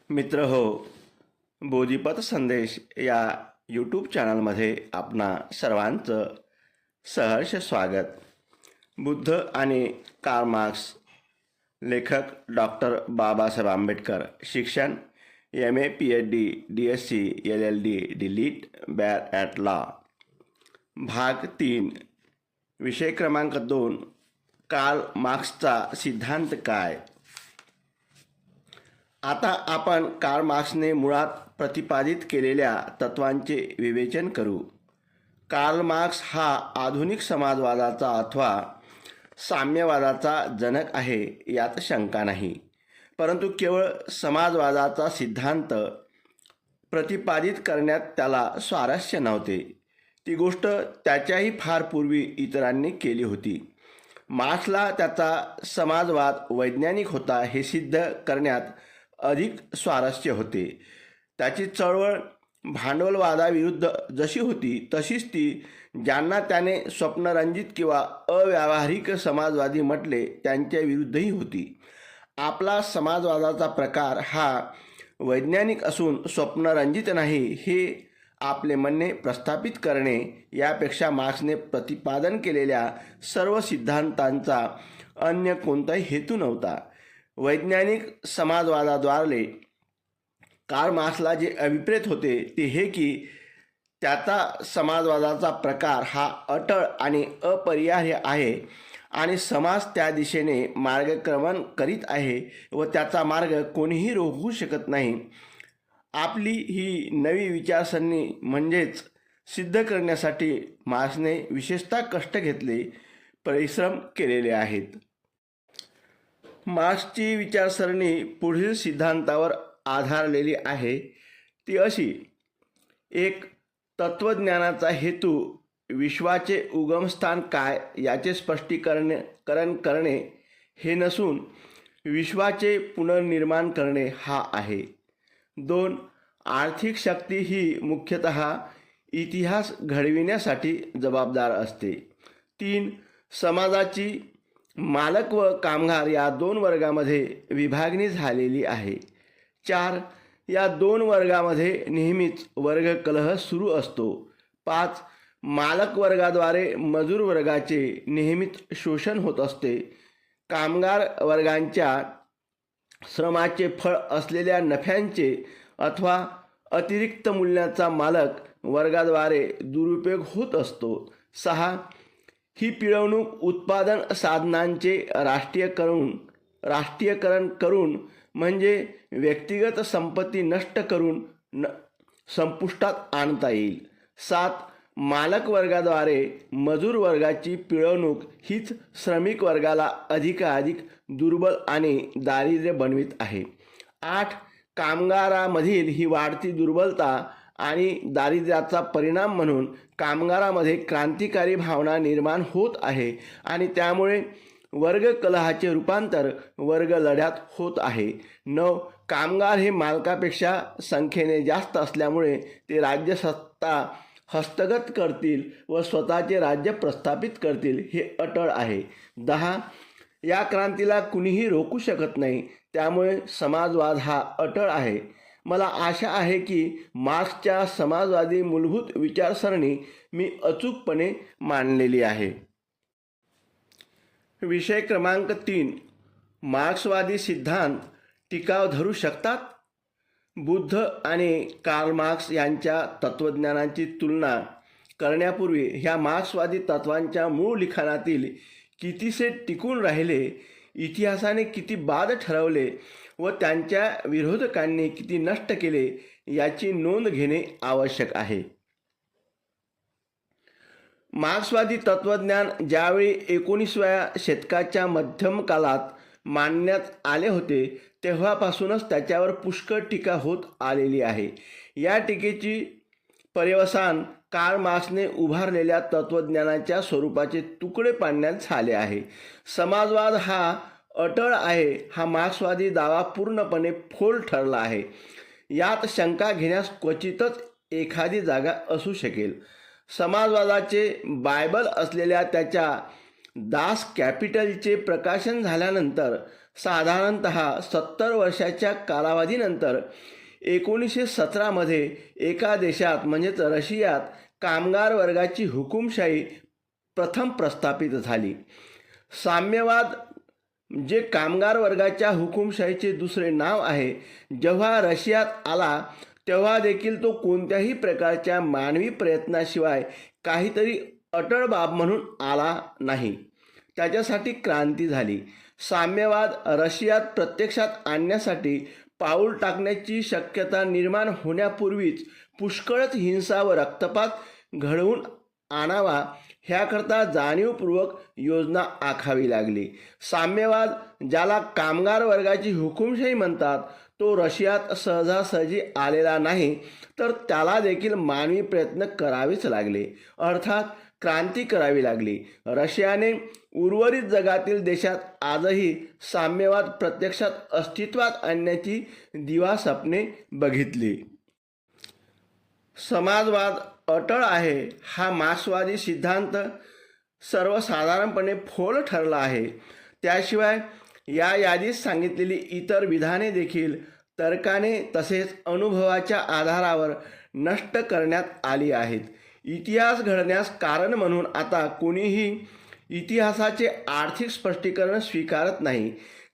मित्र हो, बोधिपथ संदेश या यूट्यूब चॅनलमध्ये आपणा सर्वांचं सहर्ष स्वागत. बुद्ध आणि कार्ल मार्क्स, लेखक डॉक्टर बाबासाहेब आंबेडकर, शिक्षण MA PhD DSc LLD DLitt bar at law. भाग 3, विषय क्रमांक 2, कार्ल मार्क्सचा सिद्धांत काय. आता आपण कार्ल मार्क्सने मुळात प्रतिपादित केलेल्या तत्वांचे विवेचन करू. कार्ल मार्क्स हा आधुनिक समाजवादाचा अथवा साम्यवादाचा जनक आहे, यात शंका नाही. परंतु केवळ समाजवादाचा सिद्धांत प्रतिपादित करण्यात त्याला स्वारस्य नव्हते. ती गोष्ट त्याच्याही फार पूर्वी इतरांनी केली होती. मार्क्सला त्याचा समाजवाद वैज्ञानिक होता हे सिद्ध करण्यात अधिक स्वारस्य होते. त्याची चळवळ भांडवलवादाविरुद्ध जशी होती तशीच ती ज्यांना त्याने स्वप्नरंजित किंवा अव्यावहारिक समाजवादी म्हटले त्यांच्या विरुद्धही होती. आपला समाजवादाचा प्रकार हा वैज्ञानिक असून स्वप्नरंजित नाही हे आपले म्हणणे प्रस्थापित करणे यापेक्षा मार्क्सने प्रतिपादन केलेल्या सर्व सिद्धांतांचा अन्य कोणताही हेतू नव्हता. वैज्ञानिक समाजवादाद्वारे कार्ल मार्क्सला जे अभिप्रेत होते ते हे की त्याचा समाजवादाचा प्रकार हा अटळ आणि अपरिहार्य आहे आणि समाज त्या दिशेने मार्गक्रमण करीत आहे व त्याचा मार्ग कोणीही रोखू शकत नाही. आपली ही नवी विचारसरणी म्हणजेच सिद्ध करण्यासाठी मार्क्सने विशेषतः कष्ट घेतले, परिश्रम केलेले आहेत. मार्क्सची विचारसरणी पुढील सिद्धांतावर आधारलेली आहे. ती अशी: 1. तत्त्वज्ञानाचा हेतू विश्वाचे उगमस्थान काय याचे स्पष्टीकरण करणे हे नसून विश्वाचे पुनर्निर्माण करणे हा आहे. 2. आर्थिक शक्ती ही मुख्यतः इतिहास घडविण्यासाठी जबाबदार असते. 3. समाजाची मालक व कामगार या दोन वर्गामध्ये विभागणी झालेली आहे. 4. या दोन वर्गामध्ये नेहमीच वर्गकलह सुरू असतो. 5. मालक वर्गाद्वारे मजूर वर्गाचे नेहमीच शोषण होत असते. कामगार वर्गांच्या श्रमाचे फळ असलेल्या नफ्यांचे अथवा अतिरिक्त मूल्याचा मालक वर्गाद्वारे दुरुपयोग होत असतो. 6. ही पिळवणूक उत्पादन साधनांचे राष्ट्रीयकरण करून म्हणजे व्यक्तिगत संपत्ती नष्ट करून संपुष्टात आणता येईल. 7. मालक वर्गाद्वारे मजूर वर्गाची पिळवणूक हीच श्रमिक वर्गाला अधिकाधिक दुर्बल आणि दारिद्र्य बनवित आहे. 8. कामगारामधील ही वाढती दुर्बलता आणि दारिद्र्याचा परिणाम म्हणून कामगारामध्ये क्रांतिकारी भावना निर्माण होत आहे आणि त्यामुळे वर्ग कलहाचे रूपांतर वर्ग लढ्यात होत आहे. 9. कामगार हे मालकापेक्षा संख्येने जास्त असल्यामुळे ते राज्यसत्ता हस्तगत करतील व स्वतःचे राज्य प्रस्थापित करतील हे अटळ आहे. 10. या क्रांतीला कुणीही रोखू शकत नाही, त्यामुळे समाजवाद हा अटळ आहे. मला आशा आहे की मार्क्सच्या समाजवादी मूलभूत विचारसरणी मी अचूकपणे मांडलेली आहे. विषय क्रमांक 3, मार्क्सवादी सिद्धांत टिकाव धरू शकतात. बुद्ध आणि कार्ल मार्क्स यांच्या तत्त्वज्ञानाची तुलना करण्यापूर्वी ह्या मार्क्सवादी तत्त्वांच्या मूळ लिखाणातील कितीसे टिकून राहिले, इतिहासाने किती बाद ठरवले व त्यांच्या विरोधकांनी किती नष्ट केले याची नोंद घेणे आवश्यक आहे. मार्क्सवादी तत्त्वज्ञान ज्यावेळी 19व्या शतकाच्या मध्यम काळात मांडण्यात आले होते तेव्हापासूनच त्याच्यावर पुष्कळ टीका होत आलेली आहे. या टीकेची पर्यवसान कार्ल मार्क्सने उभारलेल्या तत्त्वज्ञानाच्या स्वरूपाचे तुकडे पाडण्यात झाले आहे. समाजवाद हा अटळ आहे हा मार्क्सवादी दावा पूर्णपणे फोल ठरला आहे. यात शंका घेण्यास क्वचितच एखादी जागा असू शकेल. समाजवादाचे बायबल असलेल्या त्याच्या दास कॅपिटलचे प्रकाशन झाल्यानंतर साधारणतः 70 वर्षाच्या कालावधीनंतर 1917मध्ये एका देशात म्हणजेच रशियात कामगार वर्गाची हुकुमशाही प्रथम प्रस्थापित झाली. साम्यवाद जे कामगार वर्गाच्या हुकुमशाहीचे दुसरे नाव आहे, जेव्हा रशियात आला तेव्हा देखील तो कोणत्याही प्रकारच्या मानवी प्रयत्नाशिवाय काहीतरी अटळ बाब म्हणून आला नाही. त्याच्यासाठी क्रांती झाली. साम्यवाद रशियात प्रत्यक्षात आणण्यासाठी पाऊल टाकण्याची शक्यता निर्माण होण्यापूर्वीच पुष्कळच हिंसा व रक्तपात घडवून आणावा ह्याकरता जाणीवपूर्वक योजना आखावी लागली. साम्यवाद ज्याला कामगार वर्गाची हुकुमशाही म्हणतात तो रशियात सहजासहजी आलेला नाही, तर त्याला देखील मानवी प्रयत्न करावेच लागले, अर्थात क्रांती करावी लागली. रशियाने उर्वरित जगातील देशात आजही साम्यवाद प्रत्यक्षात अस्तित्वात आणण्याची दिवास्वप्ने बघितली. समाजवाद अटळ आहे हा मार्क्सवादी सिद्धांत सर्वसाधारणपणे फोल ठरला आहे. त्याशिवाय या यादीत सांगितलेली इतर विधाने देखील तर्काने तसेच अनुभवाच्या आधारावर नष्ट करण्यात आली आहेत. इतिहास घडण्यास कारण म्हणून आता कोणीही इतिहासाचे आर्थिक स्पष्टीकरण स्वीकारत नाही.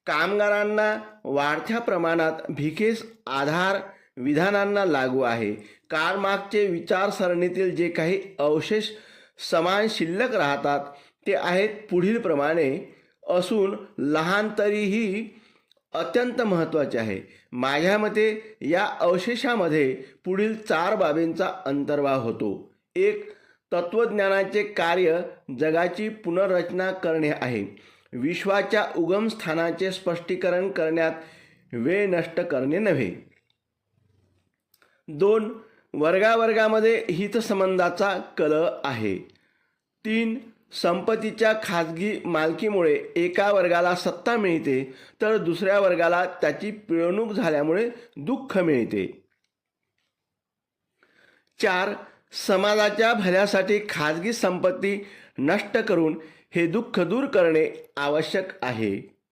कामगारांना वाढत्या प्रमाणात भिकेस आधार विधानांना लागू आहे. कार्ल मार्क्सचे विचारसरणीतील जे काही अवशेष समान शिल्लक राहतात ते आहेत पुढील प्रमाणे असून लहान तरीही अत्यंत महत्त्वाचे आहे. माझ्या मते या अवशेषामध्ये पुढील 4 बाबींचा अंतर्भाव होतो. 1. तत्त्वज्ञानाचे कार्य जगाची पुनर्रचना करणे आहे. विश्वाच्या उगमस्थानाचे स्पष्टीकरण करण्यात वेळ नष्ट करणे नव्हे. 2. वर्गावर्गामध्ये हितसंबंधाचा कलह आहे. 3. संपत्तीच्या खाजगी मालकीमुळे एका वर्गाला सत्ता मिळते तर दुसऱ्या वर्गाला त्याची पिळवणूक झाल्यामुळे दुःख मिळते. 4. समाजाच्या भल्यासाठी खाजगी संपत्ती नष्ट करून हे दुःख दूर करणे आवश्यक आहे.